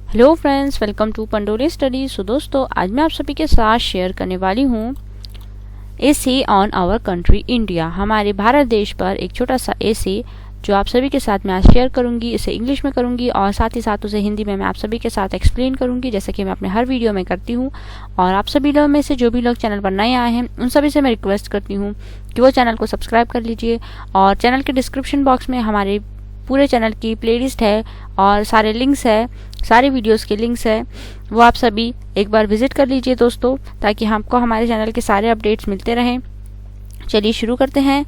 Hello friends, welcome to Pandoli study. So दोस्तों, आज मैं आप सभी के साथ शेयर करने वाली हूँ essay on our country India. हमारे भारत देश पर एक छोटा सा एसे जो आप सभी के साथ मैं आज शेयर करूंगी। इसे इंग्लिश में करूंगी और साथ ही साथ उसे हिंदी में मैं आप सभी के साथ एक्सप्लेन करूंगी, जैसे कि मैं अपने हर वीडियो में करती हूँ। और आप सभी लोग में से जो भी लोग चैनल पर नए आए हैं उन सभी से मैं रिक्वेस्ट करती हूँ कि वो चैनल को सब्सक्राइब कर लीजिए। और चैनल के डिस्क्रिप्शन बॉक्स में हमारे पूरे चैनल की प्लेलिस्ट है और सारे लिंक्स है, सारे वीडियोस के लिंक्स है, वो आप सभी एक बार विजिट कर लीजिए दोस्तों, ताकि हमको हमारे चैनल के सारे अपडेट्स मिलते रहें। चलिए शुरू करते हैं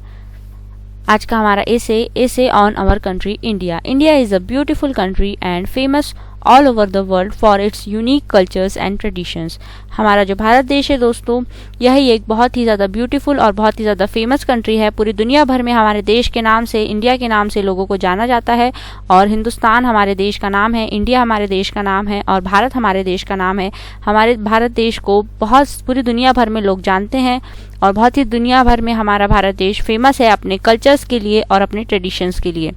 आज का हमारा essay on our country India. India is a beautiful country and famous all over the world for its unique cultures and traditions. हमारा जो भारत देश है दोस्तों, यह एक बहुत ही ज़्यादा ब्यूटीफुल और बहुत ही ज़्यादा फेमस कंट्री है। पूरी दुनिया भर में हमारे देश के नाम से, इंडिया के नाम से लोगों को जाना जाता है। और हिंदुस्तान हमारे देश का नाम है, इंडिया हमारे देश का नाम है और भारत हमारे देश का नाम है। हमारे भारत देश को बहुत पूरी दुनिया भर में लोग जानते हैं और बहुत ही दुनिया भर में हमारा भारत देश फेमस है अपने कल्चर्स के लिए और अपने ट्रेडिशंस के लिए।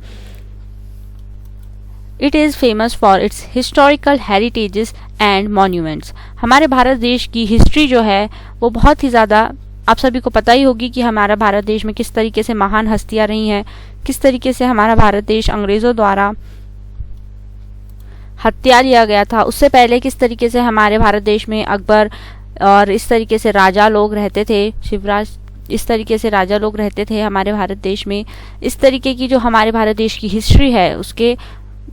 It is famous for its historical heritages and monuments. हमारे भारत देश की हिस्ट्री जो है वो बहुत ही ज़्यादा, आप सभी को पता ही होगी कि हमारा भारत देश में किस तरीके से महान हस्तियां रही हैं, किस तरीके से हमारा भारत देश अंग्रेज़ों द्वारा हत्या लिया गया था। उससे पहले किस तरीके से हमारे भारत देश में अकबर और इस तरीके से राजा लोग रहते थे, शिवराज, इस तरीके से राजा लोग रहते थे हमारे भारत देश में। इस तरीके की जो हमारे भारत देश की हिस्ट्री है, उसके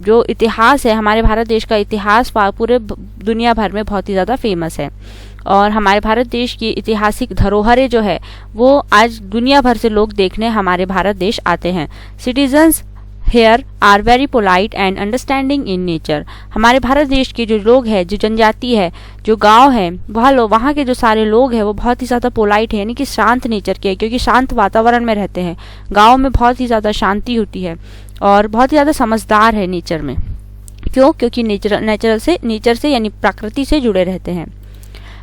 जो इतिहास है, हमारे भारत देश का इतिहास पूरे दुनिया भर में बहुत ही ज़्यादा फेमस है। और हमारे भारत देश की ऐतिहासिक धरोहरें जो है वो आज दुनिया भर से लोग देखने हमारे भारत देश आते हैं। Citizens here are very polite and understanding in nature. हमारे भारत देश के जो लोग हैं, जो जनजाति है, जो गांव है, वहाँ के जो सारे लोग हैं वो बहुत ही ज़्यादा पोलाइट है, यानी कि शांत नेचर के हैं, क्योंकि शांत वातावरण में रहते हैं। गाँव में बहुत ही ज़्यादा शांति होती है और बहुत ही ज़्यादा समझदार है नेचर में। क्यों? क्योंकि नेचर से यानी प्रकृति से जुड़े रहते हैं।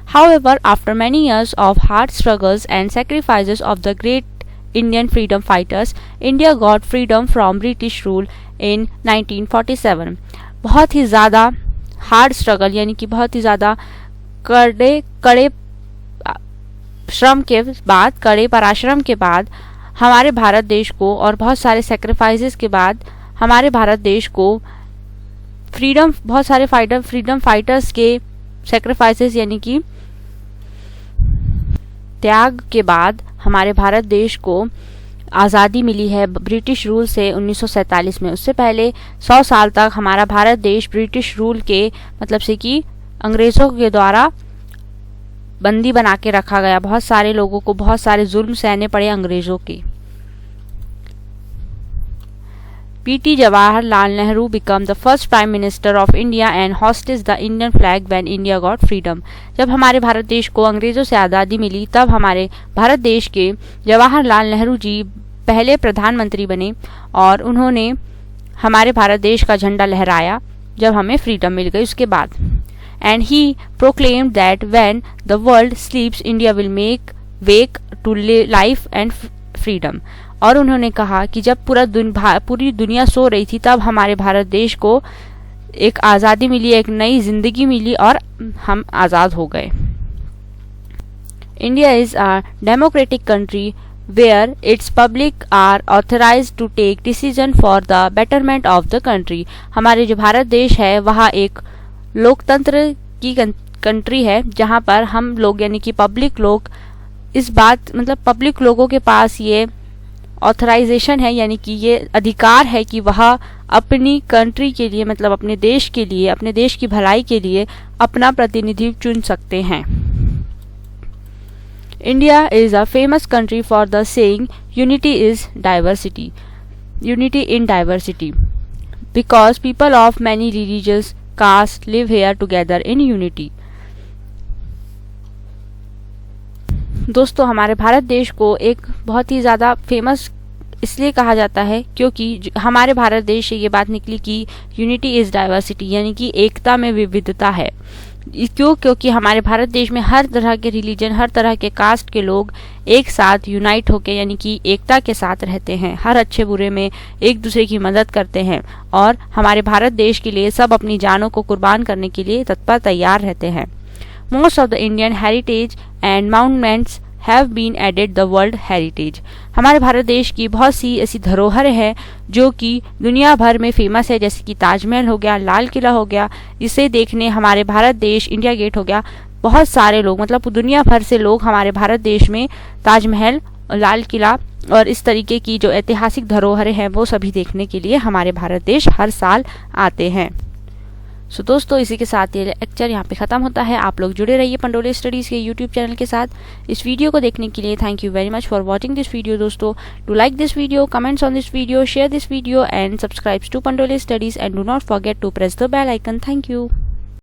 However, after many years of hard struggles and sacrifices of the great Indian freedom fighters, India got freedom from British rule in 1947. बहुत ही ज़्यादा हार्ड स्ट्रगल यानी कि बहुत ही ज़्यादा कड़े श्रम के बाद, कड़े पराश्रम के बाद हमारे भारत देश को और बहुत सारे सेक्रीफाइसेस के बाद हमारे भारत देश को फ्रीडम, बहुत सारे फ्रीडम फाइटर्स के सेक्रीफाइसेस यानी कि त्याग के बाद हमारे भारत देश को आज़ादी मिली है ब्रिटिश रूल से 1947 में। उससे पहले 100 साल तक हमारा भारत देश ब्रिटिश रूल के मतलब से कि अंग्रेज़ों के द्वारा बंदी बना के रखा गया। बहुत सारे लोगों को बहुत सारे जुल्म सहने पड़े अंग्रेज़ों के। P.T. Jawaharlal Nehru became the first Prime Minister of India and hoisted the Indian flag when India got freedom. जब हमारे भारत देश को अंग्रेज़ों से आज़ादी मिली तब हमारे भारत देश के जवाहरलाल नेहरू जी पहले प्रधानमंत्री बने और उन्होंने हमारे भारत देश का झंडा लहराया जब हमें फ्रीडम मिल गई उसके बाद। And he proclaimed that when the world sleeps, India will wake to life and freedom. और उन्होंने कहा कि जब पूरी दुनिया सो रही थी तब हमारे भारत देश को एक आज़ादी मिली, एक नई जिंदगी मिली और हम आज़ाद हो गए। India is a democratic country where its public are authorised to take decision for the betterment of the country. हमारे जो भारत देश है वह एक लोकतंत्र की कंट्री है, जहाँ पर हम लोग यानी कि पब्लिक लोग पब्लिक लोगों के पास ये ऑथराइजेशन है, यानी कि ये अधिकार है कि वह अपनी कंट्री के लिए मतलब अपने देश के लिए, अपने देश की भलाई के लिए अपना प्रतिनिधि चुन सकते हैं। India is a famous country for the saying unity is diversity, unity in diversity, because people of many religious caste live here together in unity. दोस्तों, हमारे भारत देश को एक बहुत ही ज़्यादा फेमस इसलिए कहा जाता है क्योंकि हमारे भारत देश से ये बात निकली कि यूनिटी इज़ डाइवर्सिटी, यानी कि एकता में विविधता है। क्यों? क्योंकि हमारे भारत देश में हर तरह के रिलीजन, हर तरह के कास्ट के लोग एक साथ यूनाइट होके यानी कि एकता के साथ रहते हैं, हर अच्छे बुरे में एक दूसरे की मदद करते हैं और हमारे भारत देश के लिए सब अपनी जानों को कुर्बान करने के लिए तत्पर तैयार रहते हैं। Most of the Indian heritage and monuments have been added the world heritage. हमारे भारत देश की बहुत सी ऐसी धरोहर है जो कि दुनिया भर में फेमस है, जैसे कि ताजमहल हो गया, लाल किला हो गया। इसे देखने हमारे भारत देश, इंडिया गेट हो गया, बहुत सारे लोग मतलब दुनिया भर से लोग हमारे भारत देश में ताजमहल, लाल किला और इस तरीके की जो ऐतिहासिक धरोहरें हैं वो सभी देखने के लिए हमारे भारत देश हर साल आते हैं। सो दोस्तों, इसी के साथ ये लेक्चर यहाँ पे ख़त्म होता है। आप लोग जुड़े रहिए पंडोले स्टडीज़ के यूट्यूब चैनल के साथ। इस वीडियो को देखने के लिए thank you very much for watching this video. दोस्तों, to like this video, comments on this video, share this video and subscribe to Pandole studies and do not forget to press the bell icon. Thank you.